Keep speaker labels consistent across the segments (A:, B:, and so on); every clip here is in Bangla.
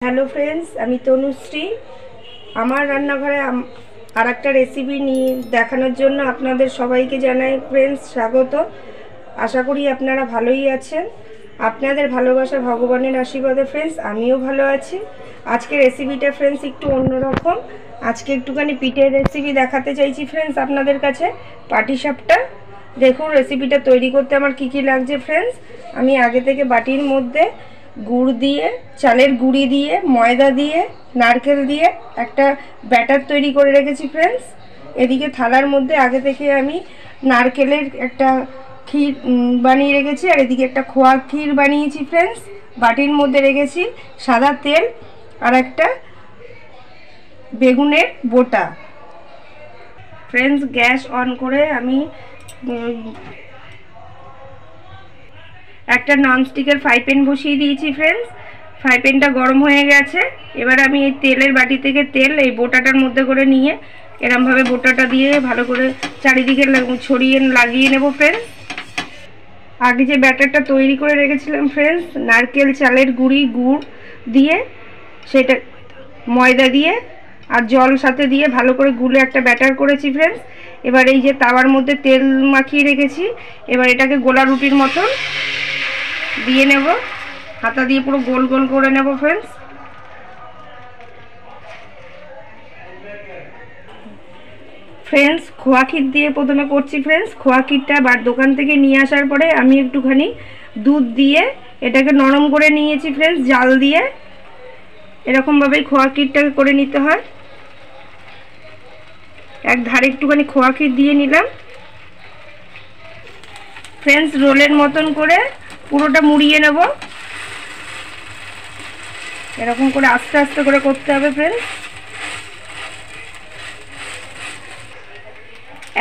A: হ্যালো ফ্রেন্ডস, আমি তনুশ্রী। আমার রান্নাঘরে আরেকটা রেসিপি নিয়ে দেখানোর জন্য আপনাদের সবাইকে জানাই ফ্রেন্ডস স্বাগত। আশা করি আপনারা ভালোই আছেন। আপনাদের ভালোবাসা ভগবানের আশীর্বাদে ফ্রেন্ডস আমিও ভালো আছি। আজকে রেসিপিটা ফ্রেন্ডস একটু অন্যরকম। আজকে একটুখানি পিঠের রেসিপি দেখাতে চাইছি ফ্রেন্ডস আপনাদের কাছে। পাটিসাপটা দেখুন রেসিপিটা তৈরি করতে আমার কি কি লাগছে ফ্রেন্ডস। আমি আগে থেকে বাটির মধ্যে গুড় দিয়ে, চালের গুঁড়ি দিয়ে, ময়দা দিয়ে, নারকেল দিয়ে একটা ব্যাটার তৈরি করে রেখেছি ফ্রেন্ডস। এদিকে থালার মধ্যে আগে থেকে আমি নারকেলের একটা ক্ষীর বানিয়ে রেখেছি, আর এদিকে একটা খোয়া ক্ষীর বানিয়েছি ফ্রেন্ডস। বাটির মধ্যে রেখেছি সাদা তেল আর একটা বেগুনের বোটা। ফ্রেন্ডস গ্যাস অন করে আমি একটা ননস্টিকের ফ্রাই প্যান বসিয়ে দিয়েছি ফ্রেন্ডস। ফ্রাই প্যানটা গরম হয়ে গেছে। এবার আমি এই তেলের বাটি থেকে তেল এই বোটাটার মধ্যে করে নিয়ে এরমভাবে বোটাটা দিয়ে ভালো করে চারিদিকে ছড়িয়ে লাগিয়ে নেব ফ্রেন্ডস। আগে যে ব্যাটারটা তৈরি করে রেখেছিলাম ফ্রেন্ডস, নারকেল, চালের গুঁড়ি, গুড় দিয়ে, সেটা ময়দা দিয়ে আর জল সাথে দিয়ে ভালো করে গুলে একটা ব্যাটার করেছি ফ্রেন্ডস। এবার এই যে তাওয়ার মধ্যে তেল মাখিয়ে রেখেছি, এবার এটাকে গোলা রুটির মতন দিয়ে নেব। হাতা দিয়ে পুরো গোল গোল করে নেব ফ্রেন্ডস। ফ্রেন্ডস খোয়া ক্ষীর দিয়ে প্রথমে করছি ফ্রেন্ডস। খোয়া ক্ষীরটা দোকান থেকে নিয়ে আসার পরে আমি একটুখানি দুধ দিয়ে এটাকে নরম করে নিয়েছি ফ্রেন্ডস, জাল দিয়ে। এরকমভাবেই খোয়া ক্ষীরটাকে করে নিতে হয়। এক ধারে একটুখানি খোয়া ক্ষীর দিয়ে নিলাম ফ্রেন্ডস। রোলের মতন করে পুরোটা মুড়িয়ে নেব। এরকম করে আস্তে আস্তে করে করতে হবে ফ্রেন্ডস।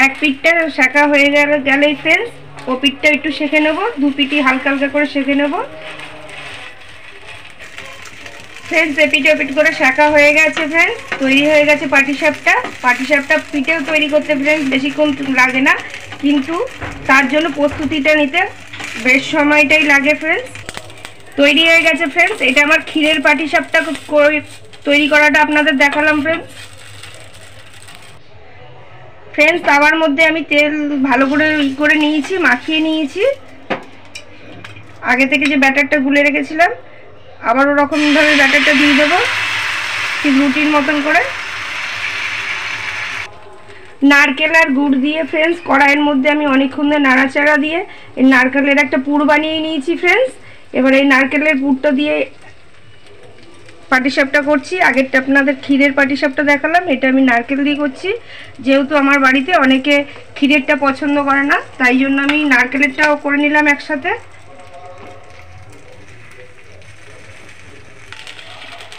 A: এক পিঠটা সেঁকা হয়ে গেলেই ফ্রেন্ডস ও পিঠটা একটু সেঁকে নেব। দু পিঠই হালকা হালকা করে সেঁকে নেব ফ্রেন্ডস। এ পিঠে ও পিঠ করে সেঁকা হয়ে গেছে ফ্রেন্ডস। তৈরি হয়ে গেছে পাটিসাপটা। পাটিসাপটা পিঠেও তৈরি করতে ফ্রেন্ডস বেশিক্ষণ লাগে না, কিন্তু তার জন্য প্রস্তুতিটা নিতে বেশ সময়টাই লাগে ফ্রেন্ডস। তৈরি হয়ে গেছে ফ্রেন্ডস। এটা আমার ক্ষীরের পাটিসাপটা তৈরি করাটা আপনাদের দেখালাম ফ্রেন্ডস। ফ্রেন্ডস তাওয়ার মধ্যে আমি তেল ভালো করে নিয়েছি, মাখিয়ে নিয়েছি। আগে থেকে যে ব্যাটারটা গুলে রেখেছিলাম আবার ওরকমভাবে ব্যাটারটা দিয়ে দেবো ঠিক রুটির মতন করে। নারকেল আর গুড় দিয়ে ফ্রেন্ডস কড়াইয়ের মধ্যে আমি অনেকক্ষণ ধরে নাড়াচাড়া দিয়ে এই নারকেলের একটা পুর বানিয়ে নিয়েছি ফ্রেন্ডস। এবার এই নারকেলের পুরটা দিয়ে পাটিসাপটা করছি। আগেরটা আপনাদের ক্ষীরের পাটিসাপটা দেখালাম, এটা আমি নারকেল দিয়ে করছি। যেহেতু আমার বাড়িতে অনেকে ক্ষীরেরটা পছন্দ করে না, তাই জন্য আমি নারকেলেরটাও করে নিলাম একসাথে।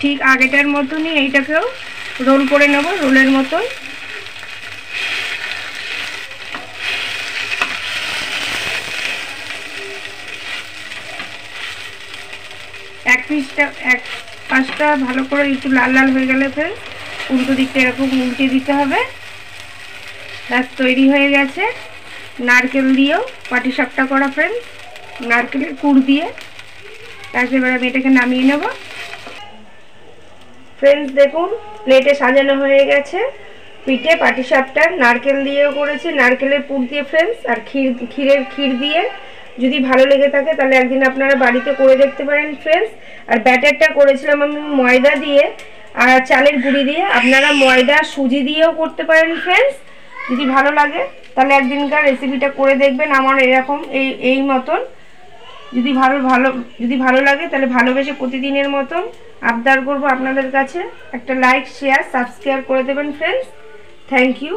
A: ঠিক আগেটার মতনই এইটাকেও রোল করে নেব, রোলের মতন। এক পাশটা ভালো করে একটু লাল লাল হয়ে গেলে ফ্রেন্ডস উল্টো দিকটা এরকম উল্টে দিতে হবে। ব্যাস তৈরি হয়ে গেছে নারকেল দিয়েও পাটিসাপটা করা ফ্রেন্ডস, নারকেলের পুর দিয়ে। এবার আমি এটাকে নামিয়ে নেব ফ্রেন্ডস। দেখুন প্লেটে সাজানো হয়ে গেছে পিঠে পাটিসাপটা। নারকেল দিয়েও করেছি, নারকেলের পুর দিয়ে ফ্রেন্ডস, আর ক্ষীর দিয়ে। যদি ভালো লেগে থাকে তাহলে একদিন আপনারা বাড়িতে করে দেখতে পারেন ফ্রেন্ডস। আর ব্যাটারটা করেছিলাম আমি ময়দা দিয়ে আর চালের গুঁড়ি দিয়ে। আপনারা ময়দা সুজি দিয়েও করতে পারেন ফ্রেন্ডস। যদি ভালো লাগে তাহলে একদিনকার রেসিপিটা করে দেখবেন আমার এরকম এই মতন। যদি ভালো লাগে তাহলে ভালোবেসে প্রতিদিনের মতন আবদার করব আপনাদের কাছে একটা লাইক, শেয়ার, সাবস্ক্রাইব করে দেবেন ফ্রেন্ডস। Thank you.